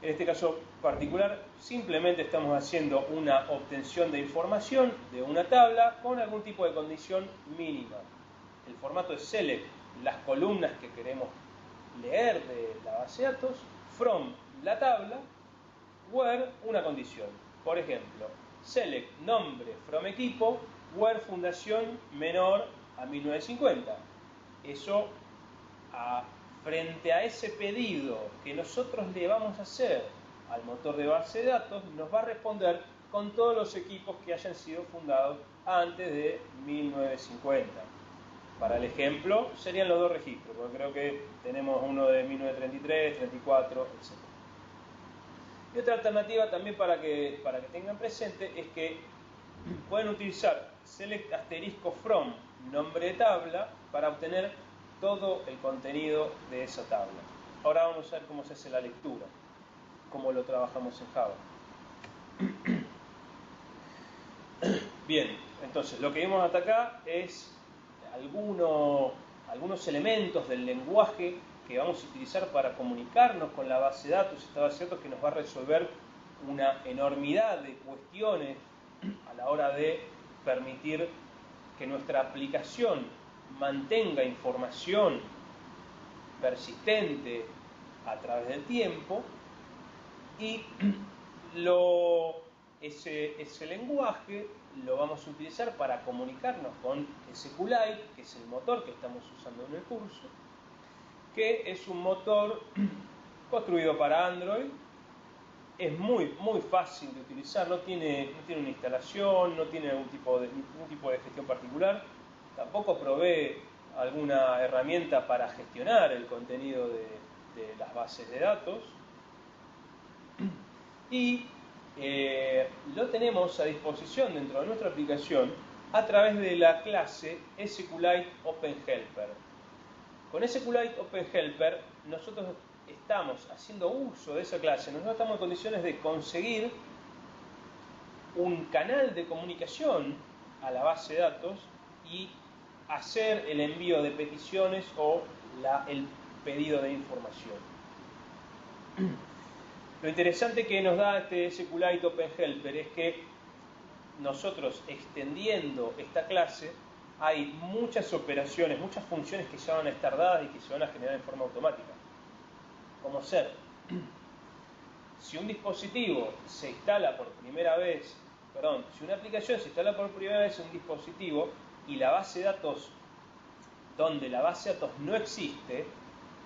En este caso particular, simplemente estamos haciendo una obtención de información de una tabla con algún tipo de condición mínima. El formato es select, las columnas que queremos leer de la base de datos, from la tabla, where una condición. Por ejemplo, select nombre from equipo, where fundación menor a 1950. Eso, frente a ese pedido que nosotros le vamos a hacer al motor de base de datos, nos va a responder con todos los equipos que hayan sido fundados antes de 1950. Para el ejemplo, serían los dos registros, porque creo que tenemos uno de 1933, 34, etc. Y otra alternativa también para que tengan presente es que pueden utilizar select asterisco from nombre de tabla para obtener todo el contenido de esa tabla. Ahora vamos a ver cómo se hace la lectura, cómo lo trabajamos en Java. Bien, entonces lo que vimos hasta acá es algunos elementos del lenguaje que vamos a utilizar para comunicarnos con la base de datos. Esta base de datos que nos va a resolver una enormidad de cuestiones a la hora de permitir que nuestra aplicación mantenga información persistente a través del tiempo, y ese lenguaje lo vamos a utilizar para comunicarnos con SQLite, que es el motor que estamos usando en el curso, que es un motor construido para Android. Es muy fácil de utilizar, no tiene una instalación, no tiene ningún tipo de gestión particular, tampoco provee alguna herramienta para gestionar el contenido de las bases de datos, y lo tenemos a disposición dentro de nuestra aplicación a través de la clase SQLite OpenHelper. Con SQLite OpenHelper nosotros estamos haciendo uso de esa clase, nosotros estamos en condiciones de conseguir un canal de comunicación a la base de datos y hacer el envío de peticiones o el pedido de información. Lo interesante que nos da este SQLite OpenHelper es que nosotros, extendiendo esta clase, hay muchas operaciones, muchas funciones que ya van a estar dadas y que se van a generar en forma automática. Como ser, si un dispositivo se instala por primera vez, si una aplicación se instala por primera vez en un dispositivo y la base de datos, donde la base de datos no existe,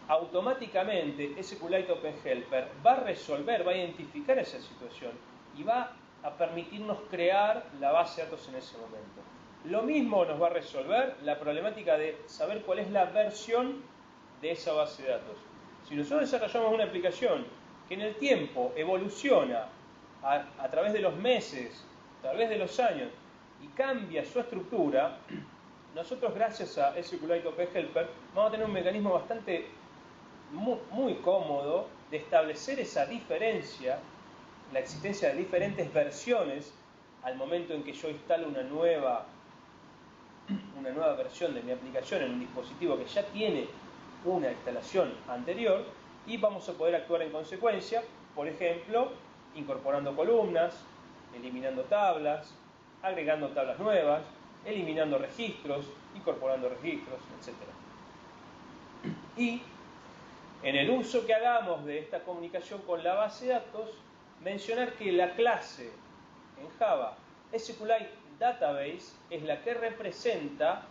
automáticamente SQLite OpenHelper va a resolver, va a identificar esa situación y va a permitirnos crear la base de datos en ese momento. Lo mismo nos va a resolver la problemática de saber cuál es la versión de esa base de datos. Si nosotros desarrollamos una aplicación que en el tiempo evoluciona a través de los meses, a través de los años, y cambia su estructura, nosotros, gracias a SQLite OpenHelper, vamos a tener un mecanismo bastante muy cómodo de establecer esa diferencia, la existencia de diferentes versiones al momento en que yo instalo una nueva versión de mi aplicación en un dispositivo que ya tiene una instalación anterior, y vamos a poder actuar en consecuencia, por ejemplo, incorporando columnas, eliminando tablas, agregando tablas nuevas, eliminando registros, incorporando registros, etc. Y en el uso que hagamos de esta comunicación con la base de datos, mencionar que la clase en Java SQLite Database es la que representa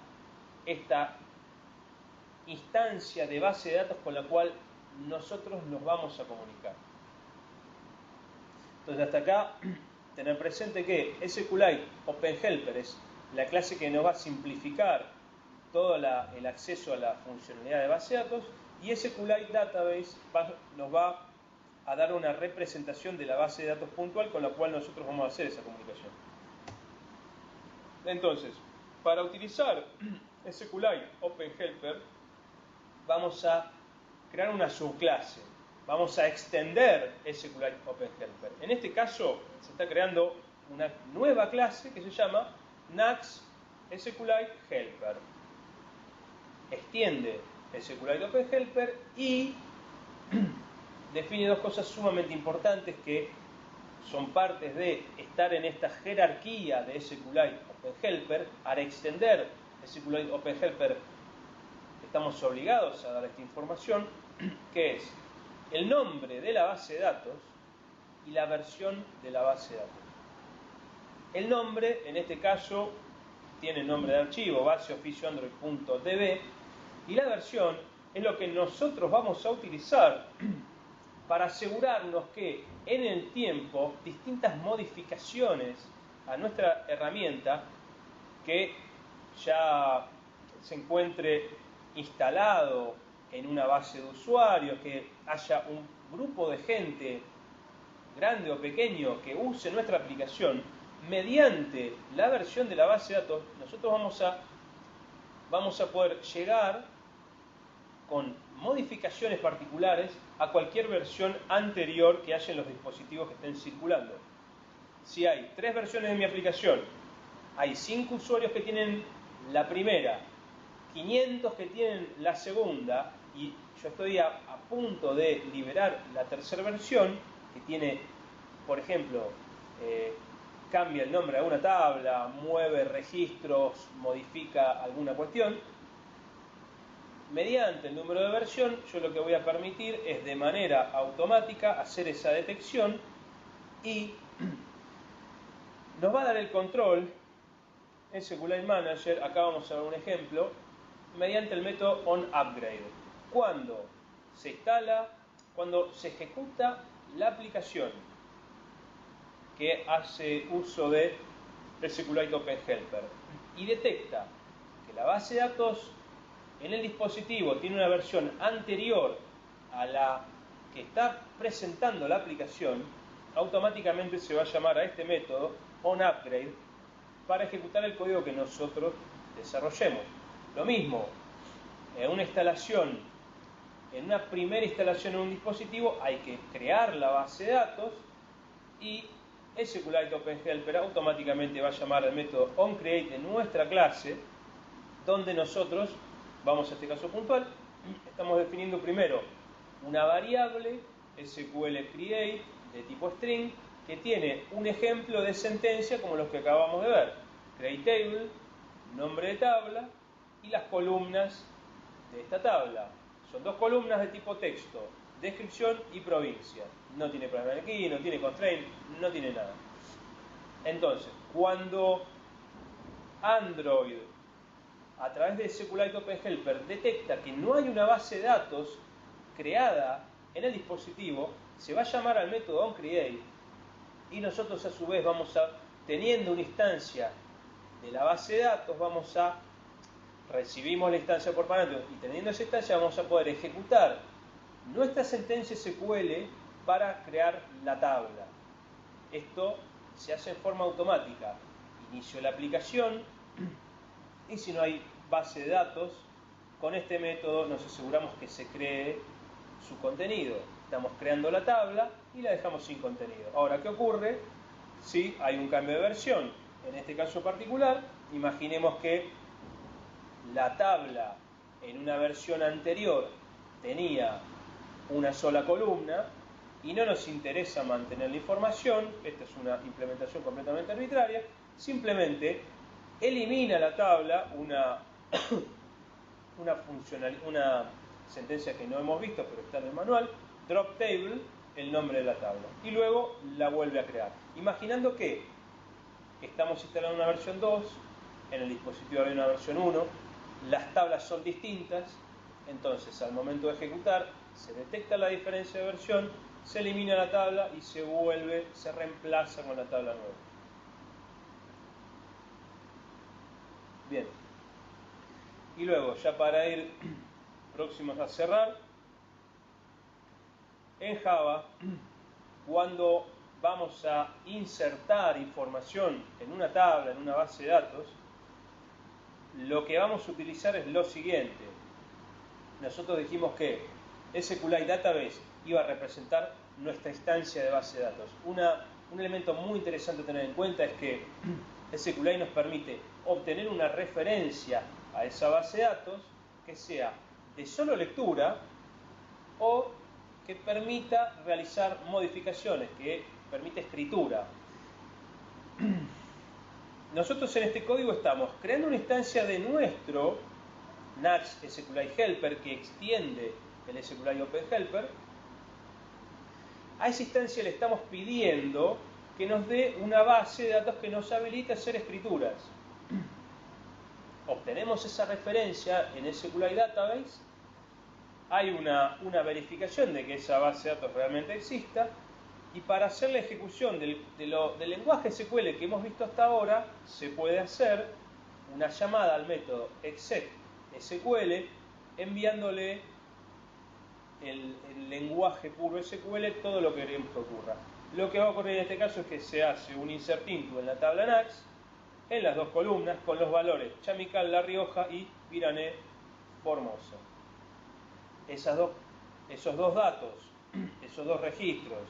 esta instancia de base de datos con la cual nosotros nos vamos a comunicar. Entonces, hasta acá, tener presente que SQLite OpenHelper es la clase que nos va a simplificar todo el acceso a la funcionalidad de base de datos, y SQLite Database nos va a dar una representación de la base de datos puntual con la cual nosotros vamos a hacer esa comunicación. Entonces, para utilizar SQLite OpenHelper, vamos a crear una subclase. vamos a extender SQLite OpenHelper. En este caso se está creando una nueva clase que se llama Nax SQLite Helper. Extiende SQLite OpenHelper y define dos cosas sumamente importantes que son partes de estar en esta jerarquía de SQLite OpenHelper. Al extender SQLite OpenHelper estamos obligados a dar esta información, que es el nombre de la base de datos y la versión de la base de datos. El nombre, en este caso, tiene nombre de archivo, baseoficioandroid.db, y la versión es lo que nosotros vamos a utilizar para asegurarnos que en el tiempo distintas modificaciones a nuestra herramienta que ya se encuentre instalado en una base de usuarios, que haya un grupo de gente grande o pequeño que use nuestra aplicación, mediante la versión de la base de datos nosotros vamos a poder llegar con modificaciones particulares a cualquier versión anterior que haya en los dispositivos que estén circulando. Si hay 3 versiones de mi aplicación, hay 5 usuarios que tienen la primera, 500 que tienen la segunda, y yo estoy a punto de liberar la tercera versión, que tiene, por ejemplo, cambia el nombre a una tabla, mueve registros, modifica alguna cuestión. Mediante el número de versión, yo lo que voy a permitir es de manera automática hacer esa detección y nos va a dar el control SQLite Manager. Acá vamos a ver un ejemplo, mediante el método onUpgrade. Cuando se instala, cuando se ejecuta la aplicación que hace uso de SQLite OpenHelper y detecta que la base de datos en el dispositivo tiene una versión anterior a la que está presentando la aplicación, automáticamente se va a llamar a este método onUpgrade para ejecutar el código que nosotros desarrollemos. Lo mismo, en una instalación, en una primera instalación en un dispositivo, hay que crear la base de datos y SQLite OpenHelper automáticamente va a llamar al método onCreate de nuestra clase, donde nosotros, vamos a este caso puntual, estamos definiendo primero una variable SQLCreate de tipo string que tiene un ejemplo de sentencia como los que acabamos de ver: createTable, nombre de tabla y las columnas de esta tabla. Son 2 columnas de tipo texto, descripción y provincia. No tiene primary key, no tiene constraint, no tiene nada. Entonces, cuando Android, a través de SQLite OpenHelper, detecta que no hay una base de datos creada en el dispositivo, se va a llamar al método onCreate y nosotros a su vez teniendo una instancia de la base de datos, recibimos la instancia por parámetros y teniendo esa instancia vamos a poder ejecutar nuestra sentencia SQL para crear la tabla. Esto se hace en forma automática. Inicio la aplicación y si no hay base de datos, con este método nos aseguramos que se cree su contenido. Estamos creando la tabla y la dejamos sin contenido. Ahora, ¿qué ocurre si hay un cambio de versión? En este caso particular, imaginemos que la tabla en una versión anterior tenía una sola columna y no nos interesa mantener la información. Esta es una implementación completamente arbitraria. Simplemente elimina la tabla una sentencia que no hemos visto pero está en el manual, drop table, el nombre de la tabla, y luego la vuelve a crear, imaginando que estamos instalando una versión 2, en el dispositivo hay una versión 1, las tablas son distintas. Entonces al momento de ejecutar se detecta la diferencia de versión, se elimina la tabla y se reemplaza con la tabla nueva. Bien, y luego, ya para ir próximos a cerrar, en Java, cuando vamos a insertar información en una tabla, en una base de datos, lo que vamos a utilizar es lo siguiente. Nosotros dijimos que SQLite Database iba a representar nuestra instancia de base de datos. Un elemento muy interesante a tener en cuenta es que SQLite nos permite obtener una referencia a esa base de datos que sea de solo lectura o que permita realizar modificaciones, que permite escritura. Nosotros en este código estamos creando una instancia de nuestro Nuxt SQLite Helper que extiende el SQLite Open Helper. A esa instancia le estamos pidiendo que nos dé una base de datos que nos habilite a hacer escrituras. Obtenemos esa referencia en SQLite Database, hay una verificación de que esa base de datos realmente exista, y para hacer la ejecución del lenguaje SQL que hemos visto hasta ahora, se puede hacer una llamada al método exec SQL enviándole el lenguaje puro SQL todo lo que queremos que ocurra. Lo que va a ocurrir en este caso es que se hace un insert into en la tabla Nuxt, en las dos columnas, con los valores Chamical, La Rioja y Virané, Formosa. Esos dos datos, esos dos registros,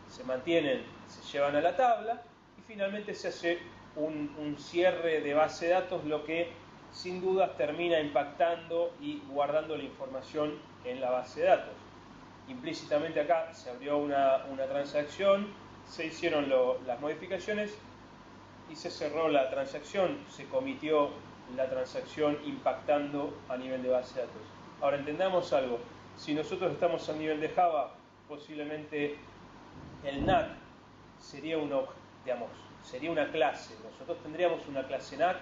se mantienen, se llevan a la tabla y finalmente se hace un cierre de base de datos, lo que sin duda termina impactando y guardando la información en la base de datos. Implícitamente acá se abrió una transacción, se hicieron las modificaciones y se cerró la transacción, se comitió la transacción impactando a nivel de base de datos. Ahora entendamos algo, si nosotros estamos a nivel de Java, posiblemente el NAC sería sería una clase. Nosotros tendríamos una clase NAC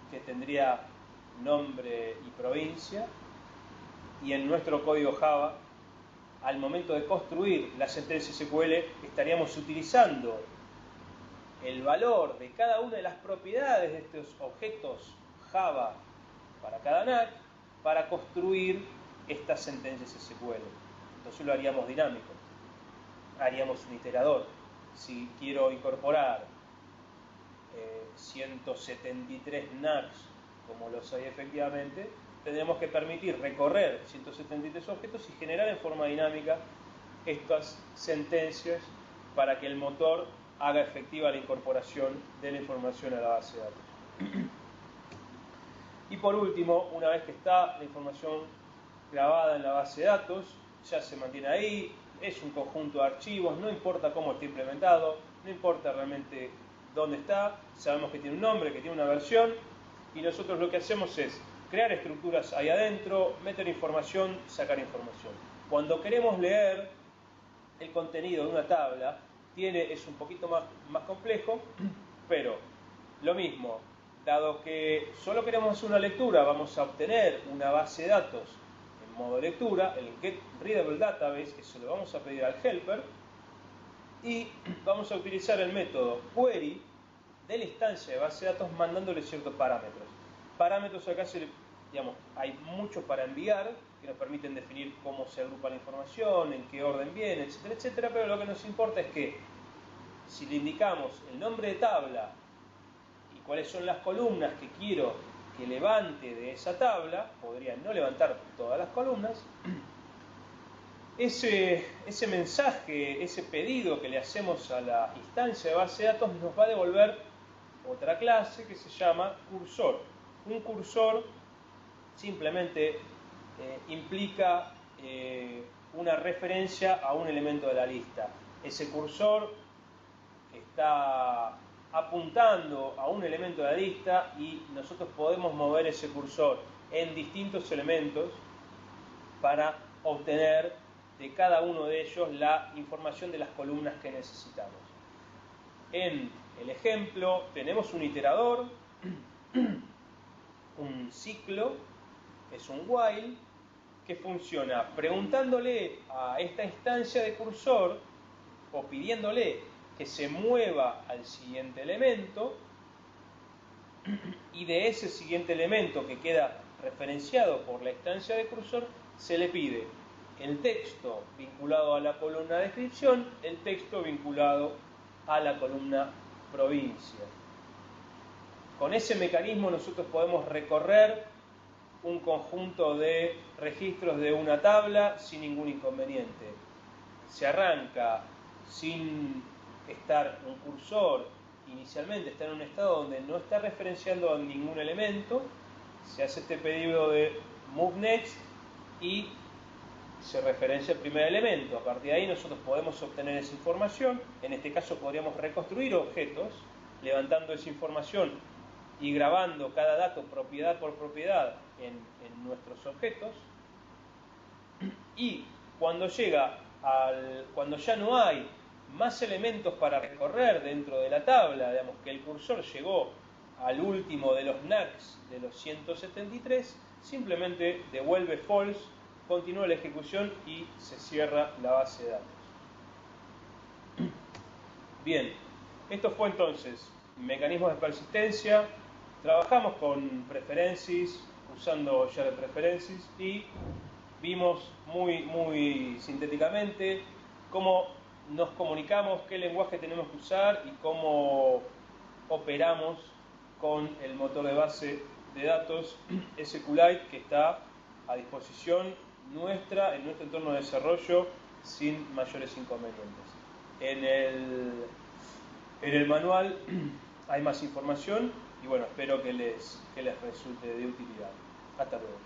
que tendría nombre y provincia, y en nuestro código Java, al momento de construir la sentencia SQL, estaríamos utilizando el valor de cada una de las propiedades de estos objetos Java para cada NAC para construir estas sentencias SQL. Entonces lo haríamos dinámico. Haríamos un iterador. Si quiero incorporar 173 NACs, como los hay efectivamente, tendremos que permitir recorrer 173 objetos y generar en forma dinámica estas sentencias para que el motor haga efectiva la incorporación de la información a la base de datos. Y por último, una vez que está la información grabada en la base de datos, ya se mantiene ahí, es un conjunto de archivos, no importa cómo esté implementado, no importa realmente dónde está, sabemos que tiene un nombre, que tiene una versión, y nosotros lo que hacemos es crear estructuras ahí adentro, meter información, sacar información. Cuando queremos leer el contenido de una tabla, es un poquito más complejo, pero lo mismo, dado que solo queremos hacer una lectura, vamos a obtener una base de datos en modo lectura, el getReadableDatabase, que se lo vamos a pedir al helper, y vamos a utilizar el método query de la instancia de base de datos mandándole ciertos parámetros. Parámetros acá hay muchos para enviar que nos permiten definir cómo se agrupa la información, en qué orden viene, etcétera, etcétera, pero lo que nos importa es que si le indicamos el nombre de tabla y cuáles son las columnas que quiero que levante de esa tabla, podría no levantar todas las columnas, ese mensaje, ese pedido que le hacemos a la instancia de base de datos nos va a devolver otra clase que se llama cursor. Un cursor simplemente implica una referencia a un elemento de la lista. Ese cursor está apuntando a un elemento de la lista y nosotros podemos mover ese cursor en distintos elementos para obtener de cada uno de ellos la información de las columnas que necesitamos. En el ejemplo tenemos un iterador, un ciclo, es un while, que funciona preguntándole a esta instancia de cursor o pidiéndole que se mueva al siguiente elemento, y de ese siguiente elemento que queda referenciado por la instancia de cursor se le pide el texto vinculado a la columna descripción, el texto vinculado a la columna provincia. Con ese mecanismo nosotros podemos recorrer un conjunto de registros de una tabla sin ningún inconveniente. Se arranca sin estar un cursor, inicialmente está en un estado donde no está referenciando a ningún elemento, se hace este pedido de move next y se referencia el primer elemento. A partir de ahí nosotros podemos obtener esa información. En este caso podríamos reconstruir objetos levantando esa información y grabando cada dato propiedad por propiedad en nuestros objetos. Y cuando cuando ya no hay más elementos para recorrer dentro de la tabla, digamos que el cursor llegó al último de los NUCs de los 173, simplemente devuelve false, continúa la ejecución y se cierra la base de datos. Bien, esto fue entonces mecanismos de persistencia. Trabajamos con preferences, usando shared preferences, y vimos muy sintéticamente cómo nos comunicamos, qué lenguaje tenemos que usar y cómo operamos con el motor de base de datos SQLite, que está a disposición nuestra en nuestro entorno de desarrollo sin mayores inconvenientes. En el manual hay más información y bueno, espero que les resulte de utilidad. Hasta luego.